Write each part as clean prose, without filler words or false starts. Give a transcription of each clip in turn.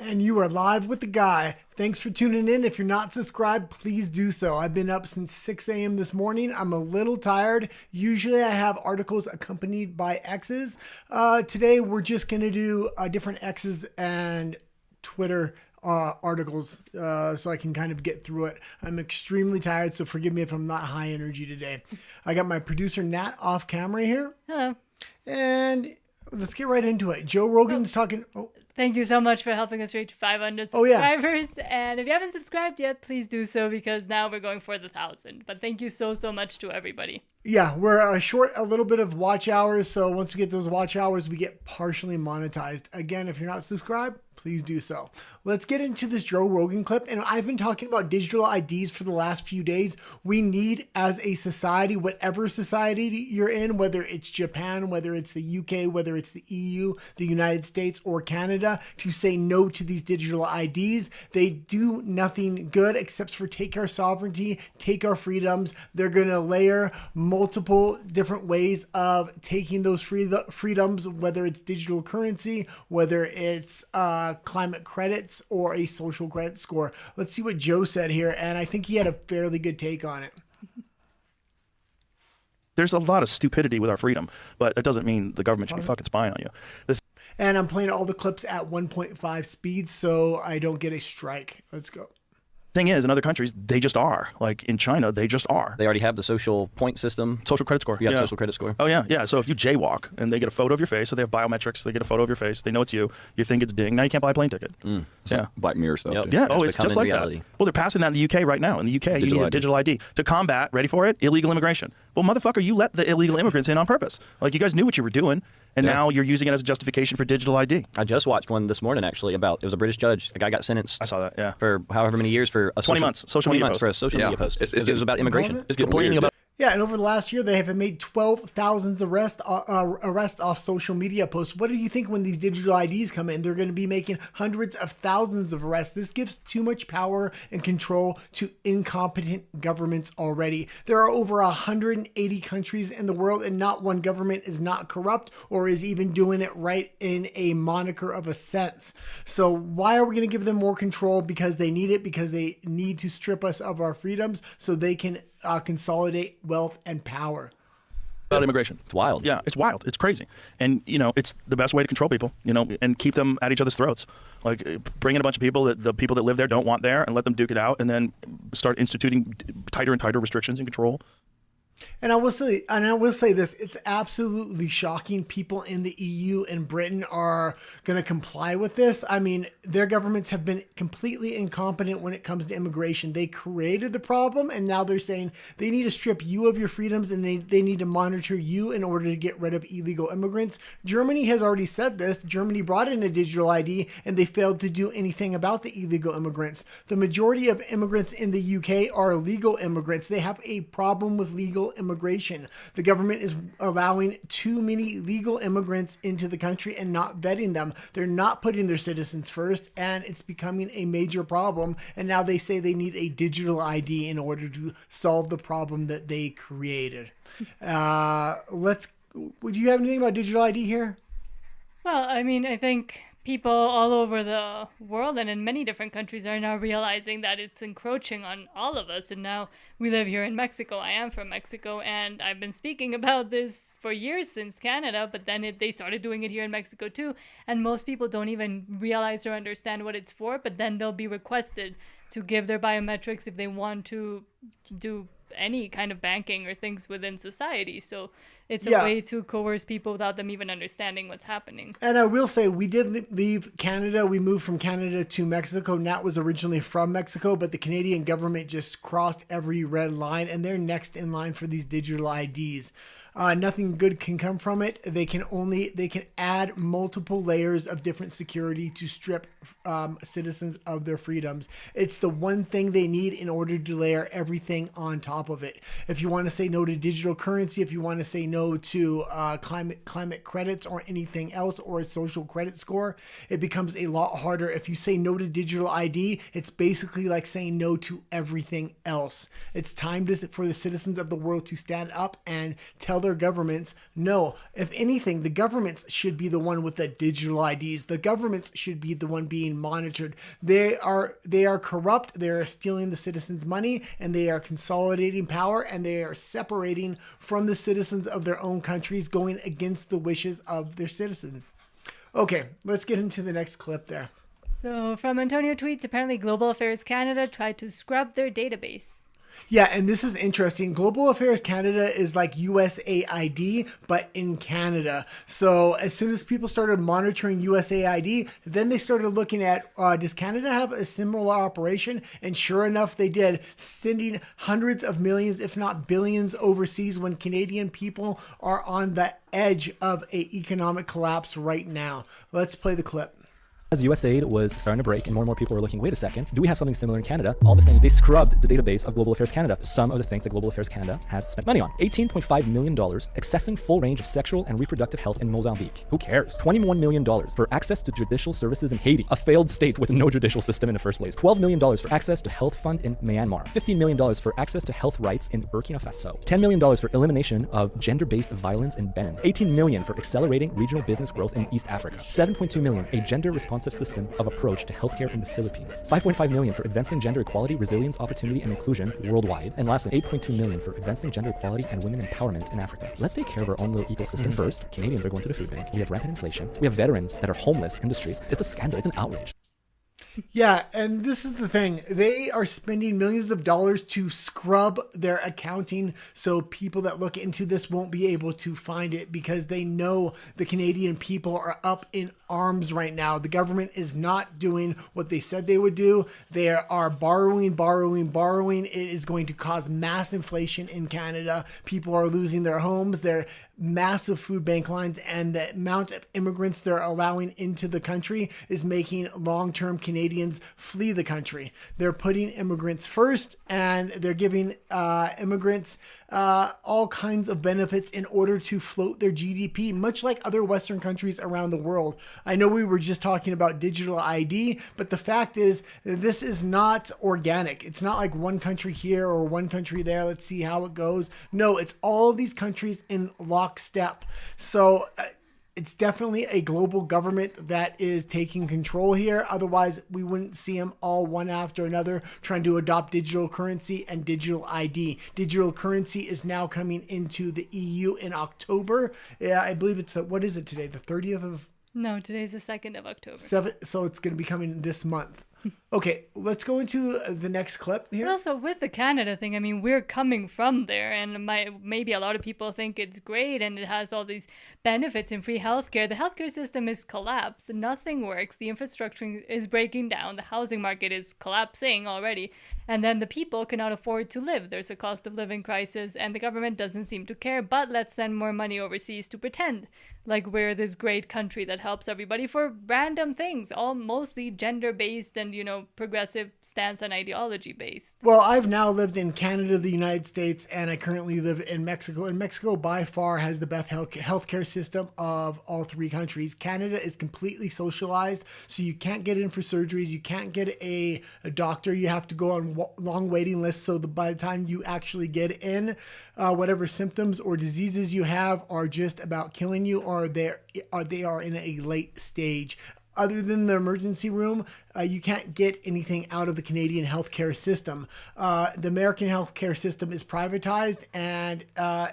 And you are live with the guy. Thanks for tuning in. If you're not subscribed, please do so. I've been up since 6 a.m. this morning. I'm a little tired. Usually I have articles accompanied by X's. Today we're just going to do different X's and Twitter articles so I can kind of get through it. I'm extremely tired, so forgive me if I'm not high energy today. I got my producer Nat off camera here. Hello. And let's get right into it. Joe Rogan's talking... Oh. Thank you so much for helping us reach 500 subscribers. Yeah. And if you haven't subscribed yet, please do so because now we're going for the 1,000. But thank you so much to everybody. Yeah, we're short a little bit of watch hours. So once we get those watch hours, we get partially monetized. Again, if you're not subscribed, please do so. Let's get into this Joe Rogan clip. And I've been talking about digital IDs for the last few days. We need, as a society, whatever society you're in, whether it's Japan, whether it's the UK, whether it's the EU, the United States, or Canada, to say no to these digital IDs. They do nothing good except for take our sovereignty, take our freedoms. They're going to layer multiple different ways of taking those freedoms, whether it's digital currency, whether it's climate credits, or a social credit score. Let's see what Joe said here, and I think he had a fairly good take on it. There's a lot of stupidity with our freedom, but it doesn't mean the government should be fucking spying on you. And I'm playing all the clips at 1.5 speed so I don't get a strike. Let's go. Thing is, in other countries, they just are. Like in China, they just are. They already have the social point system. Social credit score. You have social credit score. Oh, yeah. Yeah. So if you jaywalk and they get a photo of your face, so they have biometrics, they get a photo of your face, they know it's you, you think it's ding, now you can't buy a plane ticket. Yeah. Black Mirror stuff. Yep. Yeah. That's Oh, it's just like reality. that. Well, they're passing that in the UK right now. In the UK, you need a digital ID to combat, ready for it, illegal immigration. Well, motherfucker, you let the illegal immigrants in on purpose. Like, you guys knew what you were doing, and now you're using it as a justification for digital ID. I just watched one this morning, actually, about, it was a British judge. A guy got sentenced. I saw that, yeah. For however many years for a 20 months, social media post. for a social media post. It was about immigration. It's complaining about. Yeah, and over the last year, they have made 12,000 arrests off social media posts. What do you think when these digital IDs come in? They're going to be making hundreds of thousands of arrests. This gives too much power and control to incompetent governments already. There are over 180 countries in the world, and not one government is not corrupt or is even doing it right in a moniker of a sense. So why are we going to give them more control? Because they need it, because they need to strip us of our freedoms so they can consolidate wealth and power. About immigration. It's wild. Yeah, it's wild. It's crazy. And, you know, it's the best way to control people, you know, and keep them at each other's throats. Like, bring in a bunch of people that the people that live there don't want there and let them duke it out, and then start instituting tighter and tighter restrictions and control. And I will say this, it's absolutely shocking people in the EU and Britain are going to comply with this. I mean, their governments have been completely incompetent when it comes to immigration. They created the problem, and now they're saying they need to strip you of your freedoms, and they need to monitor you in order to get rid of illegal immigrants. Germany has already said this. Germany brought in a digital ID, and they failed to do anything about the illegal immigrants. The majority of immigrants in the UK are legal immigrants. They have a problem with legal immigration. The government is allowing too many legal immigrants into the country and not vetting them. They're not putting their citizens first, and it's becoming a major problem. And now they say they need a digital ID in order to solve the problem that they created. Would you have anything about digital ID here? Well, I mean, I think people all over the world and in many different countries are now realizing that it's encroaching on all of us. And now we live here in Mexico. I am from Mexico, and I've been speaking about this for years since Canada, but then they started doing it here in Mexico too. And most people don't even realize or understand what it's for, but then they'll be requested to give their biometrics if they want to do any kind of banking or things within society. So it's a way to coerce people without them even understanding what's happening. And I will say, we did leave Canada. We moved from Canada to Mexico. Nat was originally from Mexico, but the Canadian government just crossed every red line, and they're next in line for these digital IDs. Nothing good can come from it. They can add multiple layers of different security to strip citizens of their freedoms. It's the one thing they need in order to layer everything on top of it. If you want to say no to digital currency, if you want to say no to climate credits or anything else, or a social credit score, it becomes a lot harder. If you say no to digital ID, it's basically like saying no to everything else. It's time for the citizens of the world to stand up and tell their governments, no, if anything, the governments should be the one with the digital IDs. The governments should be the one being monitored. They are corrupt. They are stealing the citizens' money, and they are consolidating power, and they are separating from the citizens of their own countries, going against the wishes of their citizens. Okay, let's get into the next clip there. So from Antonio tweets, apparently Global Affairs Canada tried to scrub their database. Yeah, and this is interesting. Global Affairs Canada is like USAID, but in Canada. So as soon as people started monitoring USAID, then they started looking at, does Canada have a similar operation? And sure enough, they did, sending hundreds of millions, if not billions, overseas when Canadian people are on the edge of an economic collapse right now. Let's play the clip. As USAID was starting to break and more people were looking, wait a second, do we have something similar in Canada? All of a sudden, they scrubbed the database of Global Affairs Canada. Some of the things that Global Affairs Canada has spent money on. $18.5 million accessing full range of sexual and reproductive health in Mozambique. Who cares? $21 million for access to judicial services in Haiti, a failed state with no judicial system in the first place. $12 million for access to health fund in Myanmar. $15 million for access to health rights in Burkina Faso. $10 million for elimination of gender-based violence in Benin. $18 million for accelerating regional business growth in East Africa. $7.2 million, a gender-responsive system of approach to healthcare in the Philippines. $5.5 million for advancing gender equality, resilience, opportunity, and inclusion worldwide. And lastly, $8.2 million for advancing gender equality and women empowerment in Africa. Let's take care of our own little ecosystem first. Canadians are going to the food bank. We have rampant inflation. We have veterans that are homeless in the streets. It's a scandal. It's an outrage. Yeah, and this is the thing. They are spending millions of dollars to scrub their accounting so people that look into this won't be able to find it because they know the Canadian people are up in arms right now. The government is not doing what they said they would do. They are borrowing. It is going to cause mass inflation in Canada. People are losing their homes. Their massive food bank lines and the amount of immigrants they're allowing into the country is making long-term Canadians flee the country. They're putting immigrants first, and they're giving immigrants all kinds of benefits in order to float their GDP, much like other Western countries around the world. I know we were just talking about digital ID, but the fact is this is not organic. It's not like one country here or one country there. Let's see how it goes. No, it's all these countries in lockstep. So it's definitely a global government that is taking control here. Otherwise, we wouldn't see them all one after another trying to adopt digital currency and digital ID. Digital currency is now coming into the EU in October. Yeah, I believe it's, what is it today? The 30th of? No, today's the 2nd of October. So it's going to be coming this month. Okay, let's go into the next clip here. But also with the Canada thing, I mean, we're coming from there, and maybe a lot of people think it's great and it has all these benefits and free healthcare. The healthcare system is collapsed. Nothing works. The infrastructure is breaking down. The housing market is collapsing already. And then the people cannot afford to live. There's a cost of living crisis, and the government doesn't seem to care, but let's send more money overseas to pretend like we're this great country that helps everybody for random things, all mostly gender-based and, progressive stance and ideology-based. Well, I've now lived in Canada, the United States, and I currently live in Mexico. And Mexico, by far, has the best healthcare system of all three countries. Canada is completely socialized, so you can't get in for surgeries. You can't get a doctor. You have to go on long waiting lists, so by the time you actually get in, whatever symptoms or diseases you have are just about killing you, or they are in a late stage. Other than the emergency room, you can't get anything out of the Canadian healthcare system. The American healthcare system is privatized, and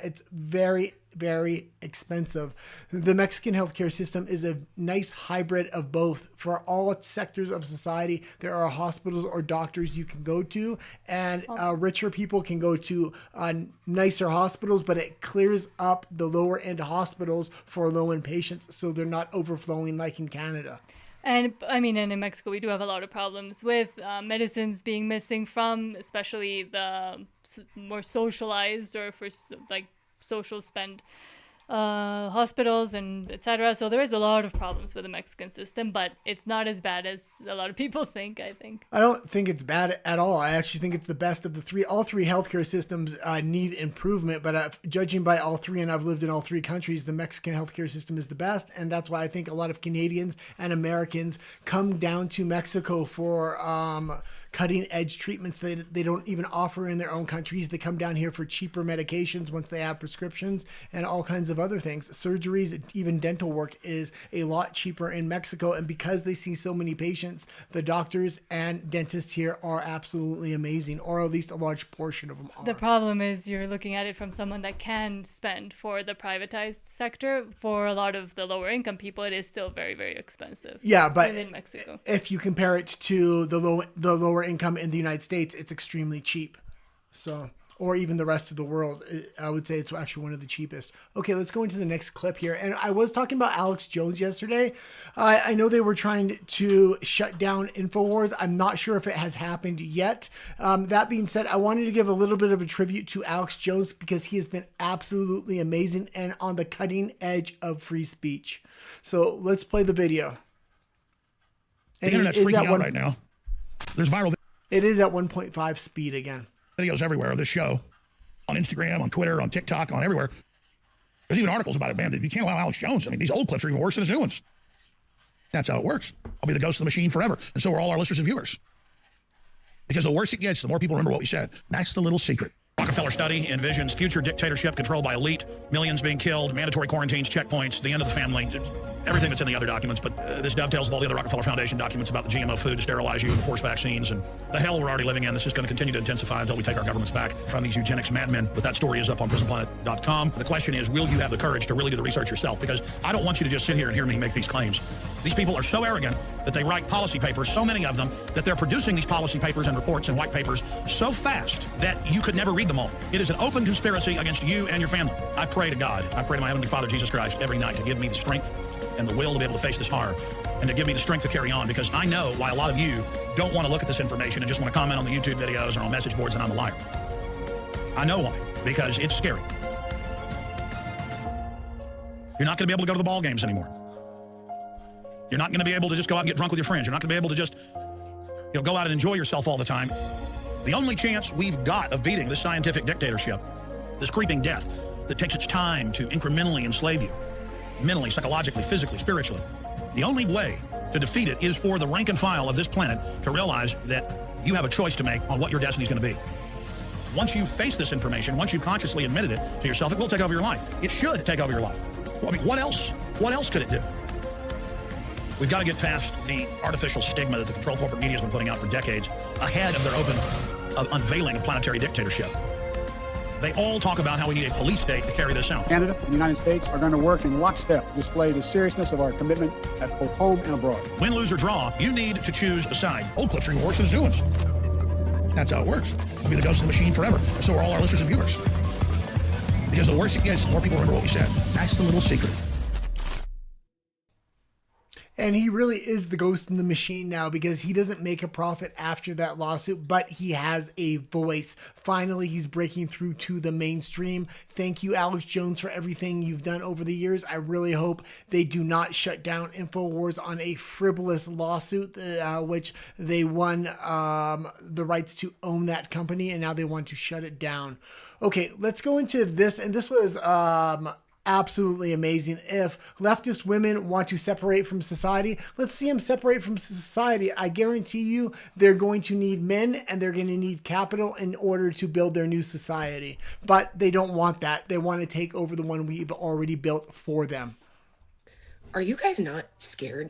it's very, very expensive. The Mexican healthcare system is a nice hybrid of both. For all sectors of society, there are hospitals or doctors you can go to, and richer people can go to nicer hospitals, but it clears up the lower end hospitals for low-end patients, so they're not overflowing like in Canada. And I mean, and in Mexico, we do have a lot of problems with medicines being missing from, especially the more socialized or for like social spend hospitals and etc. So there is a lot of problems with the Mexican system, but it's not as bad as a lot of people think, I think. I don't think it's bad at all. I actually think it's the best of the three. All three healthcare systems need improvement, but judging by all three, and I've lived in all three countries, the Mexican healthcare system is the best, and that's why I think a lot of Canadians and Americans come down to Mexico for cutting edge treatments that they don't even offer in their own countries. They come down here for cheaper medications once they have prescriptions and all kinds of other things. Surgeries, even dental work is a lot cheaper in Mexico. And because they see so many patients, the doctors and dentists here are absolutely amazing, or at least a large portion of them are. The problem is you're looking at it from someone that can spend for the privatized sector. For a lot of the lower income people, it is still very, very expensive. Yeah, but within Mexico, if you compare it to the lower income in the United States, it's extremely cheap. So, or even the rest of the world, I would say it's actually one of the cheapest. Okay, let's go into the next clip here. And I was talking about Alex Jones yesterday. I know they were trying to shut down InfoWars. I'm not sure if it has happened yet. That being said, I wanted to give a little bit of a tribute to Alex Jones because he has been absolutely amazing and on the cutting edge of free speech. So let's play the video. The internet's freaking out right now. There's viral. It is at 1.5 speed again. Videos everywhere of this show, on Instagram, on Twitter, on TikTok, on everywhere. There's even articles about it, man. You can't allow Alex Jones. I mean, these old clips are even worse than his new ones. That's how it works. I'll be the ghost of the machine forever. And so are all our listeners and viewers. Because the worse it gets, the more people remember what we said. That's the little secret. Rockefeller study envisions future dictatorship controlled by elite, millions being killed, mandatory quarantines, checkpoints, the end of the family, everything that's in the other documents. But this dovetails with all the other Rockefeller Foundation documents about the GMO food to sterilize you and force vaccines and the hell we're already living in. This is going to continue to intensify until we take our governments back from these eugenics madmen. But that story is up on prisonplanet.com. The question is, will you have the courage to really do the research yourself? Because I don't want you to just sit here and hear me make these claims. These people are so arrogant that they write policy papers, so many of them, that they're producing these policy papers and reports and white papers so fast that you could never read them all. It is an open conspiracy against you and your family. I pray to God, I pray to my Heavenly Father, Jesus Christ, every night to give me the strength and the will to be able to face this horror and to give me the strength to carry on, because I know why a lot of you don't want to look at this information and just want to comment on the YouTube videos or on message boards and I'm a liar. I know why, because it's scary. You're not going to be able to go to the ball games anymore. You're not going to be able to just go out and get drunk with your friends. You're not going to be able to just, go out and enjoy yourself all the time. The only chance we've got of beating this scientific dictatorship, this creeping death that takes its time to incrementally enslave you, mentally, psychologically, physically, spiritually, the only way to defeat it is for the rank and file of this planet to realize that you have a choice to make on what your destiny is going to be. Once you face this information, once you've consciously admitted it to yourself, it will take over your life. It should take over your life. Well, I mean, what else? What else could it do? We've got to get past the artificial stigma that the controlled corporate media has been putting out for decades ahead of their open unveiling of planetary dictatorship. They all talk about how we need a police state to carry this out. Canada and the United States are going to work in lockstep to display the seriousness of our commitment at both home and abroad. Win, lose, or draw, you need to choose a side. Old clips are even worse than his new ones. That's how it works. I'll be the ghost of the machine forever. So are all our listeners and viewers. Because the worse it gets, the more people remember what we said. That's the little secret. And he really is the ghost in the machine now because he doesn't make a profit after that lawsuit, but he has a voice. Finally, he's breaking through to the mainstream. Thank you, Alex Jones, for everything you've done over the years. I really hope they do not shut down InfoWars on a frivolous lawsuit, which they won the rights to own that company, and now they want to shut it down. Okay, let's go into this. And this was absolutely amazing. If leftist women want to separate from society, let's see them separate from society. I guarantee you they're going to need men and they're going to need capital in order to build their new society. But they don't want that. They want to take over the one we've already built for them. Are you guys not scared?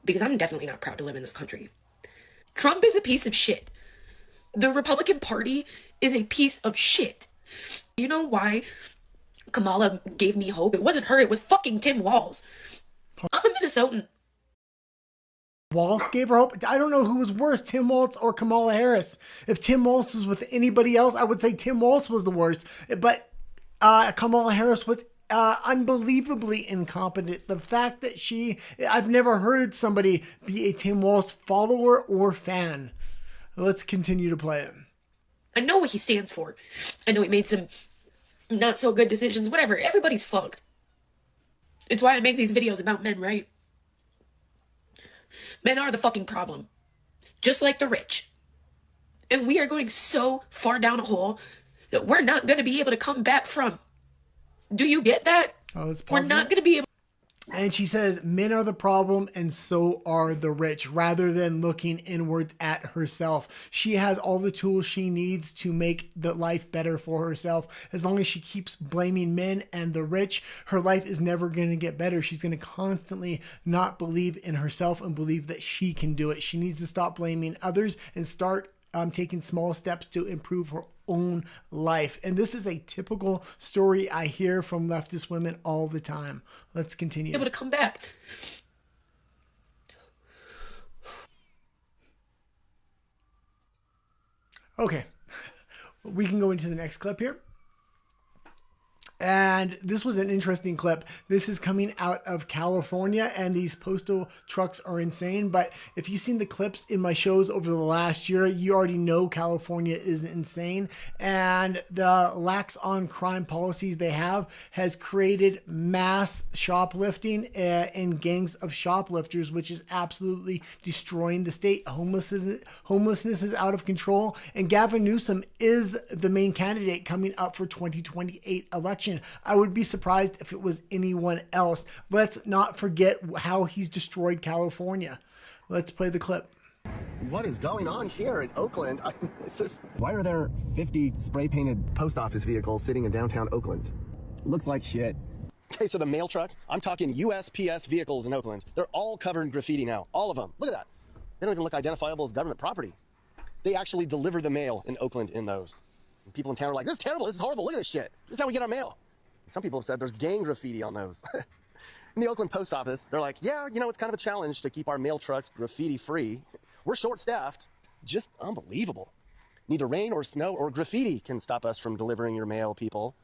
Because I'm definitely not proud to live in this country. Trump is a piece of shit. The Republican Party is a piece of shit. You know why Kamala gave me hope? It wasn't her, it was fucking Tim Walz. I'm a Minnesotan. Walz gave her hope. I don't know who was worse, Tim Walz or Kamala Harris. If Tim Walz was with anybody else, I would say Tim Walz was the worst. But Kamala Harris was unbelievably incompetent. The fact that I've never heard somebody be a Tim Walz follower or fan. Let's continue to play it. I know what he stands for. I know he made some not so good decisions, whatever. Everybody's fucked. It's why I make these videos about men, right? Men are the fucking problem. Just like the rich. And we are going so far down a hole that we're not going to be able to come back from. Do you get that? Oh, let's pause We're not it. going to be able. And she says men are the problem and so are the rich, rather than looking inwards at herself. She has all the tools she needs to make the life better for herself. As long as she keeps blaming men and the rich, her life is never going to get better. She's going to constantly not believe in herself and believe that she can do it. She needs to stop blaming others and start taking small steps to improve her own life. And this is a typical story I hear from leftist women all the time. Let's continue. Able to come back. Okay, we can go into the next clip here. And this was an interesting clip. This is coming out of California, and these postal trucks are insane. But if you've seen the clips in my shows over the last year, you already know California is insane. And the lax on crime policies they have has created mass shoplifting and gangs of shoplifters, which is absolutely destroying the state. Homelessness is out of control. And Gavin Newsom is the main candidate coming up for 2028 election. I would be surprised if it was anyone else. Let's not forget how he's destroyed California. Let's play the clip. What is going on here in Oakland? It's just, why are there 50 spray-painted post office vehicles sitting in downtown Oakland? Looks like shit. Okay, so the mail trucks, I'm talking USPS vehicles in Oakland. They're all covered in graffiti now. All of them. Look at that. They don't even look identifiable as government property. They actually deliver the mail in Oakland in those. And people in town are like, this is terrible, this is horrible, look at this shit. This is how we get our mail. And some people have said there's gang graffiti on those. In the Oakland post office, they're like, yeah, you know, it's kind of a challenge to keep our mail trucks graffiti free. We're short-staffed. Just unbelievable. Neither rain or snow or graffiti can stop us from delivering your mail, people.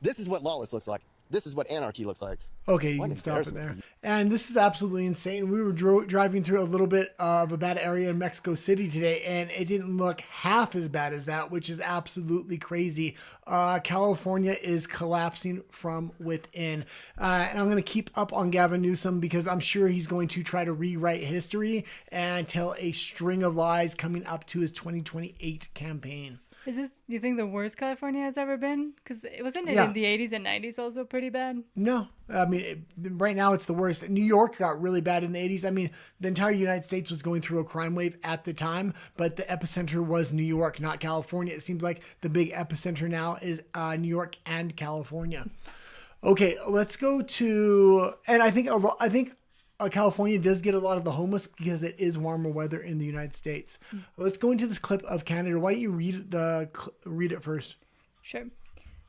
This is what lawless looks like. This is what anarchy looks like. Okay, you can stop it there. And this is absolutely insane. We were driving through a little bit of a bad area in Mexico City today, and it didn't look half as bad as that, which is absolutely crazy. California is collapsing from within. And I'm going to keep up on Gavin Newsom because I'm sure he's going to try to rewrite history and tell a string of lies coming up to his 2028 campaign. Is this, do you think, the worst California has ever been? Because it wasn't it Yeah. in the 80s and 90s also pretty bad? No, I mean, right now it's the worst. New York got really bad in the 80s. I mean, the entire United States was going through a crime wave at the time, but the epicenter was New York, not California. It seems like the big epicenter now is New York and California. Okay, let's go to, and I think California does get a lot of the homeless because it is warmer weather in the United States. Let's go into this clip of Canada. Why don't you read it first? Sure.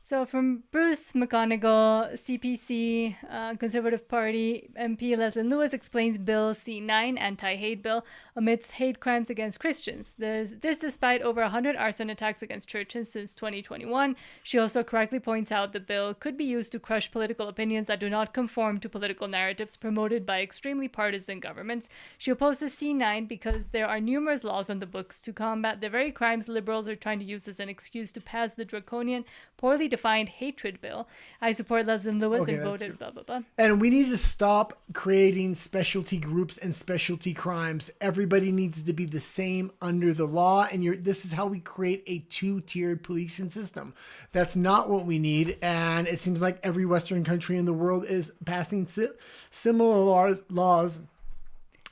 So from Bruce McGonigal, CPC, Conservative Party MP Leslie Lewis explains Bill C9, anti-hate bill, omits hate crimes against Christians. This despite over 100 arson attacks against churches since 2021. She also correctly points out the bill could be used to crush political opinions that do not conform to political narratives promoted by extremely partisan governments. She opposes C9 because there are numerous laws on the books to combat the very crimes liberals are trying to use as an excuse to pass the draconian, poorly defined hatred bill. I support Leslie Lewis and voted blah, blah, blah. And we need to stop creating specialty groups and specialty crimes. Everybody needs to be the same under the law. And this is how we create a two-tiered policing system. That's not what we need. And it seems like every Western country in the world is passing similar laws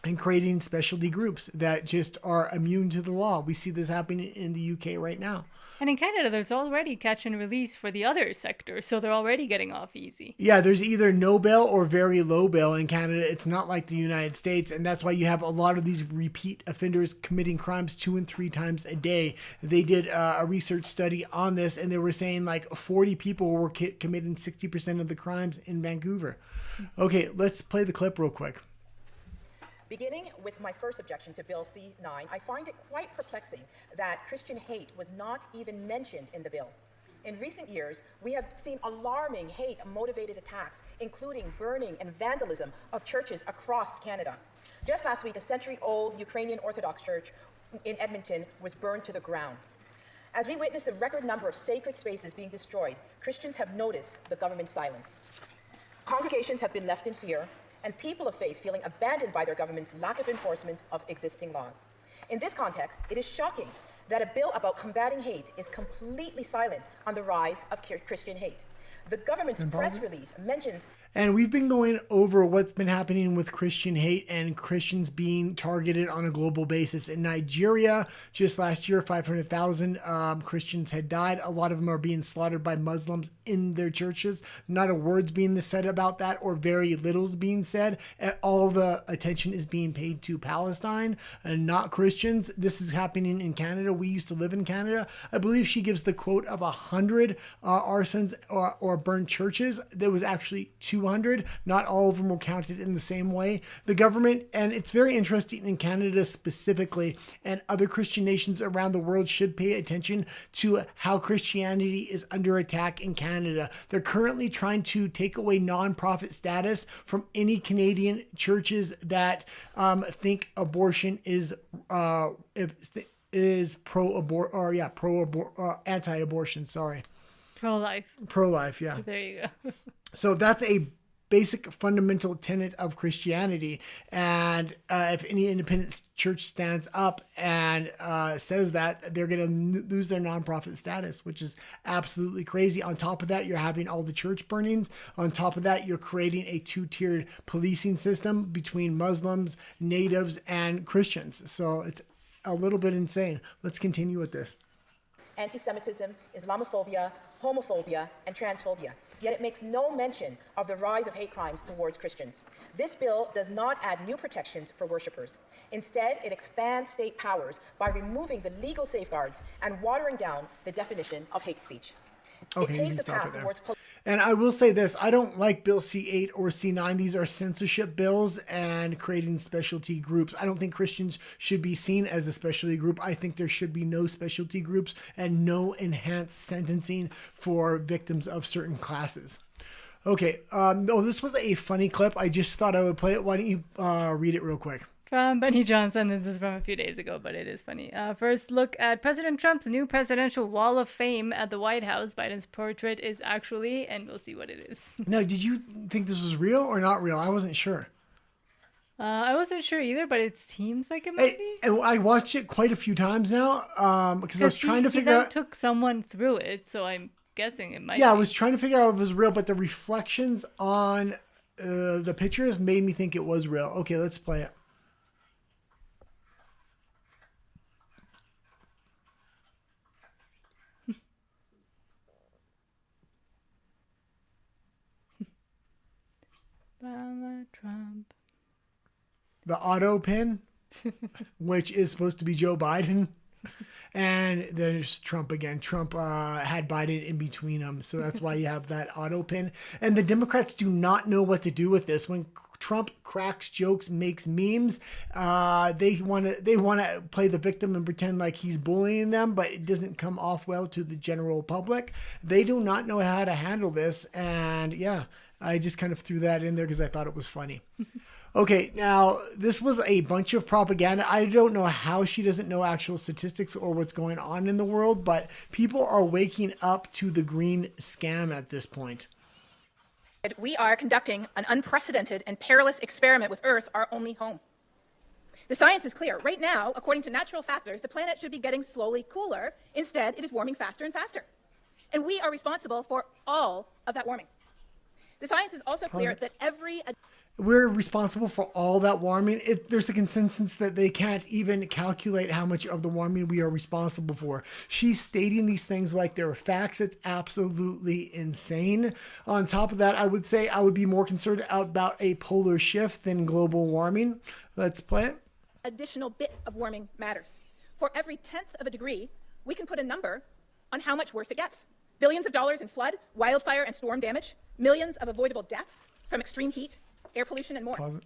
and creating specialty groups that just are immune to the law. We see this happening in the UK right now. And in Canada, there's already catch and release for the other sector, so they're already getting off easy. Yeah, there's either no bail or very low bail in Canada. It's not like the United States, and that's why you have a lot of these repeat offenders committing crimes 2 and 3 times a day. They did a research study on this, and they were saying like 40 people were committing 60% of the crimes in Vancouver. Okay, let's play the clip real quick. Beginning with my first objection to Bill C9, I find it quite perplexing that Christian hate was not even mentioned in the bill. In recent years, we have seen alarming hate-motivated attacks, including burning and vandalism of churches across Canada. Just last week, a century-old Ukrainian Orthodox church in Edmonton was burned to the ground. As we witness a record number of sacred spaces being destroyed, Christians have noticed the government's silence. Congregations have been left in fear, and people of faith feeling abandoned by their government's lack of enforcement of existing laws. In this context, it is shocking that a bill about combating hate is completely silent on the rise of Christian hate. The government's press release mentions... And we've been going over what's been happening with Christian hate and Christians being targeted on a global basis. In Nigeria, just last year, 500,000 Christians had died. A lot of them are being slaughtered by Muslims in their churches. Not a word's being said about that, or very little's being said. All the attention is being paid to Palestine and not Christians. This is happening in Canada. We used to live in Canada. I believe she gives the quote of 100 arsons or burned churches. There was actually 200. Not all of them were counted in the same way. The government, and it's very interesting in Canada specifically, and other Christian nations around the world should pay attention to how Christianity is under attack in Canada. They're currently trying to take away nonprofit status from any Canadian churches that think abortion is anti-abortion. Sorry. Pro-life. Pro-life, yeah. There you go. So that's a basic fundamental tenet of Christianity. And if any independent church stands up and says that, they're going to lose their nonprofit status, which is absolutely crazy. On top of that, you're having all the church burnings. On top of that, you're creating a two-tiered policing system between Muslims, natives, and Christians. So it's a little bit insane. Let's continue with this. Anti-Semitism, Islamophobia, homophobia, and transphobia. Yet it makes no mention of the rise of hate crimes towards Christians. This bill does not add new protections for worshippers. Instead, it expands state powers by removing the legal safeguards and watering down the definition of hate speech. Okay, you can stop it there. And I will say this, I don't like Bill C-8 or C-9. These are censorship bills and creating specialty groups. I don't think Christians should be seen as a specialty group. I think there should be no specialty groups and no enhanced sentencing for victims of certain classes. Okay, this was a funny clip. I just thought I would play it. Why don't you read it real quick? From Benny Johnson. This is from a few days ago, but it is funny. First, look at President Trump's new presidential wall of fame at the White House. Biden's portrait is actually, and we'll see what it is. Now, did you think this was real or not real? I wasn't sure. I wasn't sure either, but it seems like it might be. And I watched it quite a few times now because I was trying to figure out. He took someone through it, so I'm guessing it might be. Yeah, I was trying to figure out if it was real, but the reflections on the pictures made me think it was real. Okay, let's play it. Trump. The auto pin, which is supposed to be Joe Biden. And there's Trump again. Trump had Biden in between them. So that's why you have that auto pin. And the Democrats do not know what to do with this. When Trump cracks jokes, makes memes, they want to play the victim and pretend like he's bullying them, but it doesn't come off well to the general public. They do not know how to handle this. And yeah, I just kind of threw that in there because I thought it was funny. Okay, now this was a bunch of propaganda. I don't know how she doesn't know actual statistics or what's going on in the world, but people are waking up to the green scam at this point. We are conducting an unprecedented and perilous experiment with Earth, our only home. The science is clear. Right now, according to natural factors, the planet should be getting slowly cooler. Instead, it is warming faster and faster. And we are responsible for all of that warming. The science is also clear that we're responsible for all that warming. There's a consensus that they can't even calculate how much of the warming we are responsible for. She's stating these things like they're facts. It's absolutely insane. On top of that, I would say I would be more concerned about a polar shift than global warming. Let's play it. Additional bit of warming matters. For every 10th of a degree, we can put a number on how much worse it gets. Billions of dollars in flood, wildfire, and storm damage, millions of avoidable deaths from extreme heat, air pollution, and more. Pause it.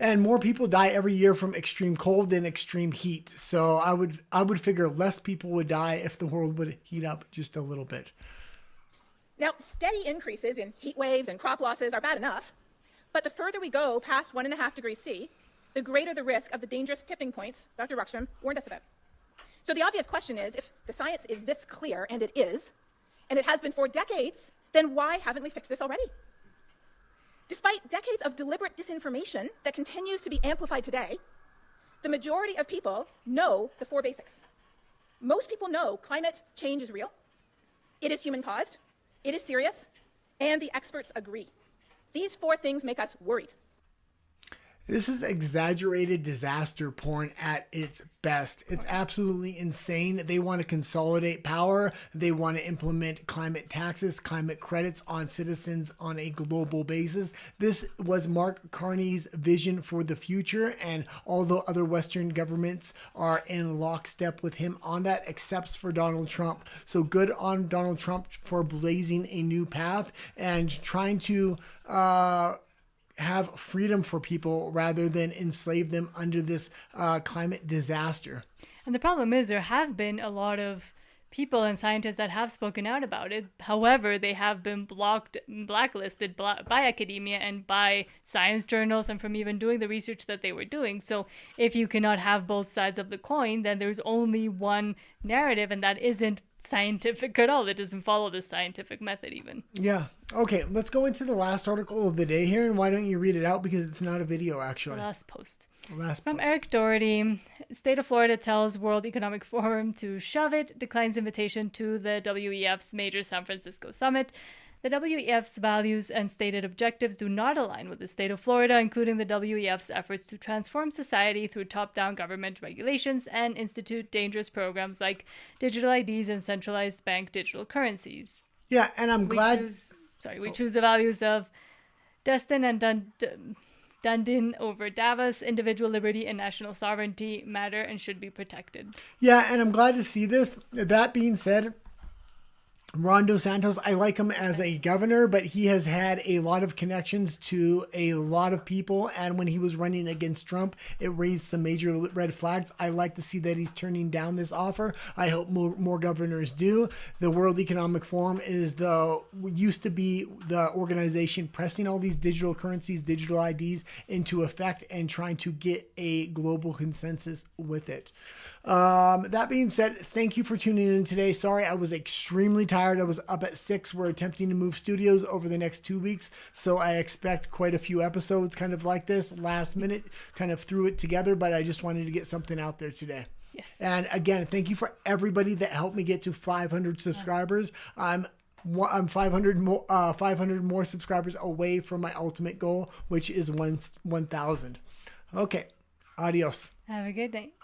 And more people die every year from extreme cold than extreme heat. So I would figure less people would die if the world would heat up just a little bit. Now, steady increases in heat waves and crop losses are bad enough, but the further we go past 1.5 degrees C, the greater the risk of the dangerous tipping points Dr. Ruckstrom warned us about. So the obvious question is, if the science is this clear, and it is, and it has been for decades, then why haven't we fixed this already? Despite decades of deliberate disinformation that continues to be amplified today, the majority of people know the 4 basics. Most people know climate change is real, it is human-caused, It is serious, and the experts agree. These 4 things make us worried. This is exaggerated disaster porn at its best. It's absolutely insane. They want to consolidate power. They want to implement climate taxes, climate credits on citizens on a global basis. This was Mark Carney's vision for the future. And although other Western governments are in lockstep with him on that, except for Donald Trump. So good on Donald Trump for blazing a new path and trying to have freedom for people rather than enslave them under this climate disaster. And the problem is there have been a lot of people and scientists that have spoken out about it. However, they have been blacklisted by academia and by science journals and from even doing the research that they were doing. So if you cannot have both sides of the coin, then there's only one narrative, and that isn't scientific at all. It doesn't follow the scientific method even. Yeah. Okay, let's go into the last article of the day here, and why don't you read it out, because it's not a video actually. The last post. Last From post. Eric Doherty, State of Florida tells World Economic Forum to shove it, declines invitation to the WEF's major San Francisco summit. The WEF's values and stated objectives do not align with the state of Florida, including the WEF's efforts to transform society through top-down government regulations and institute dangerous programs like digital IDs and centralized bank digital currencies. Yeah, and I'm glad. We choose the values of Destin and Dundon over Davos. Individual liberty and national sovereignty matter and should be protected. Yeah, and I'm glad to see this. That being said, Ron DeSantis, I like him as a governor, but he has had a lot of connections to a lot of people. And when he was running against Trump, it raised some major red flags. I like to see that he's turning down this offer. I hope more governors do. The World Economic Forum used to be the organization pressing all these digital currencies, digital IDs into effect and trying to get a global consensus with it. That being said, thank you for tuning in today. Sorry, I was extremely tired. I was up at 6. We're attempting to move studios over the next 2 weeks. So I expect quite a few episodes kind of like this. Last minute, kind of threw it together, but I just wanted to get something out there today. Yes. And again, thank you for everybody that helped me get to 500 subscribers. I'm 500 more subscribers away from my ultimate goal, which is 1,000. Okay. Adios. Have a good night.